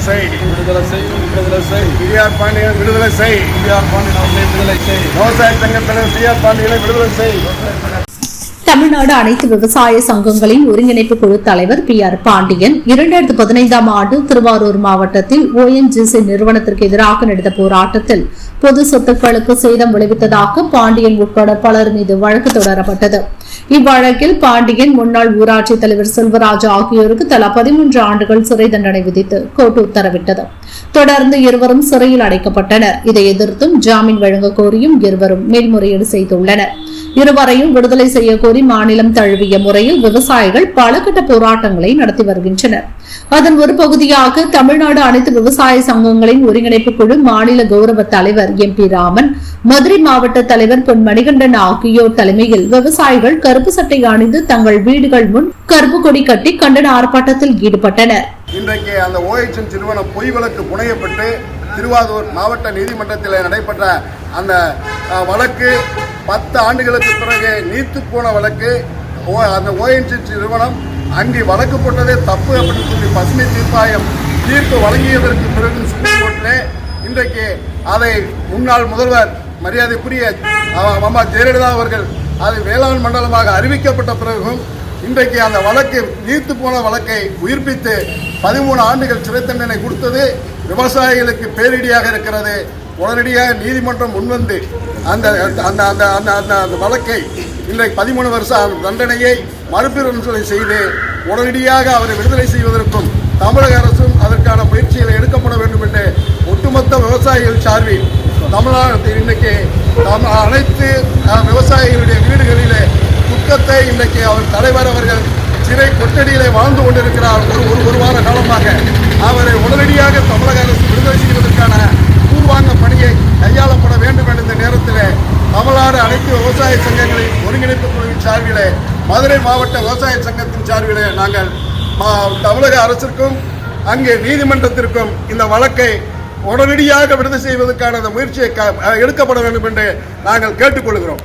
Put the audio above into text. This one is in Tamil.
செய். விடுதலை செய். விடுதலை செய். டி.ஆர். பாண்டியன் விடுதலை செய். டி.ஆர். பாண்டியன் அவர்களை விடுதலை செய். விவசாய சங்கத்தினர் டி.ஆர். பாண்டியனை விடுதலை செய். தமிழ்நாடு அனைத்து விவசாய சங்கங்களின் ஒருங்கிணைப்பு குழு தலைவர் பி.ஆர். பாண்டியன் 2015ஆம் ஆண்டு திருவாரூர் மாவட்டத்தில் ONGC நிறுவனத்திற்கு எதிராக நடந்த போராட்டத்தில் பொது சொத்துக்களுக்கு சேதம் விளைவித்ததாக பாண்டியன் உட்பட பலர் மீது வழக்கு தொடரப்பட்டது. இவ்வழக்கில் பாண்டியன், முன்னாள் ஊராட்சி தலைவர் செல்வராஜ் ஆகியோருக்கு தலா 13 ஆண்டுகள் சிறை தண்டனை விதித்து கோர்ட் உத்தரவிட்டது. தொடர்ந்து இருவரும் சிறையில் அடைக்கப்பட்டனர். இதை எதிர்த்தும் ஜாமீன் வழங்க கோரியும் இருவரும் மேல்முறையீடு செய்துள்ளனர். இருவரையும் விடுதலை செய்ய கோரி மாநிலம் தழுவிய முறையில் விவசாயிகள் பல கட்ட போராட்டங்களை நடத்தி வருகின்றனர். அதன் ஒரு பகுதியாக தமிழ்நாடு அனைத்து விவசாய சங்கங்களின் ஒருங்கிணைப்பு குழு மாநில கௌரவ தலைவர் MP ராமன், மதுரை மாவட்ட தலைவர் பொன் மணிகண்டன் ஆகியோர் தலைமையில் விவசாயிகள் கருப்பு சட்டை அணிந்து தங்கள் வீடுகள் முன் கருப்பு கொடி கட்டி கண்டன ஆர்ப்பாட்டத்தில் ஈடுபட்டனர். இன்றைக்கு அந்த OHM நிறுவனம் பொய் வழக்கு புனையப்பட்டு திருவாரூர் மாவட்ட நீதிமன்றத்தில் நடைபெற்ற அந்த வழக்கு 10 ஆண்டுகளுக்கு பிறகு நீத்து போன வழக்கு. அந்த ONGC நிறுவனம் அங்கே வழக்கு போட்டதே தப்பு அப்படின்னு சொல்லி பசுமை தீர்ப்பாயம் தீர்ப்பு வழங்கியதற்கு பிறகு சுப்ரீம் கோர்ட்டிலே இன்றைக்கு அதை முன்னாள் முதல்வர் மரியாதைக்குரிய அம்மா ஜெயலலிதா அவர்கள் அது வேளாண் மண்டலமாக அறிவிக்கப்பட்ட பிறகும் இன்றைக்கு அந்த வழக்கு நீர்த்து போன வழக்கை உயிர்ப்பித்து 13 ஆண்டுகள் சிறை தண்டனை கொடுத்தது விவசாயிகளுக்கு பேரிடியாக இருக்கிறது. உடனடியாக நீதிமன்றம் முன்வந்து அந்த அந்த அந்த அந்த அந்த வழக்கை இன்றைக்கு 13 வருஷ தண்டனையை மறுபரிசீலனை செய்து உடனடியாக அவரை விடுதலை செய்வதற்கும் தமிழக அரசும் அதற்கான முயற்சிகளை எடுக்கப்பட வேண்டும் என்று ஒட்டுமொத்த விவசாயிகள் சார்பில் தமிழ்நாட்டில் இன்றைக்கு அனைத்து விவசாயிகளுடைய வீடுகளிலே துக்கத்தை இன்றைக்கு அவர் தலைவர் அவர்கள் சிறை கொட்டடியிலே வாழ்ந்து கொண்டிருக்கிறார். ஒரு வார காலமாக அவரை உடனடியாக தமிழக அரசு விடுதலை செய்வதற்கான பூர்வாங்க பணியை கையாளப்பட வேண்டும் என்ற நேரத்தில் தமிழ்நாடு அனைத்து விவசாய சங்கங்களின் ஒருங்கிணைப்பு குழுவின் சார்பிலே, மதுரை மாவட்ட விவசாய சங்கத்தின் சார்பிலே நாங்கள் தமிழக அரசிற்கும் அங்கே நீதிமன்றத்திற்கும் இந்த வழக்கை உடனடியாக விடுதலை செய்வதற்கான முயற்சியை எடுக்கப்பட வேண்டும் என்று நாங்கள் கேட்டுக்கொள்கிறோம்.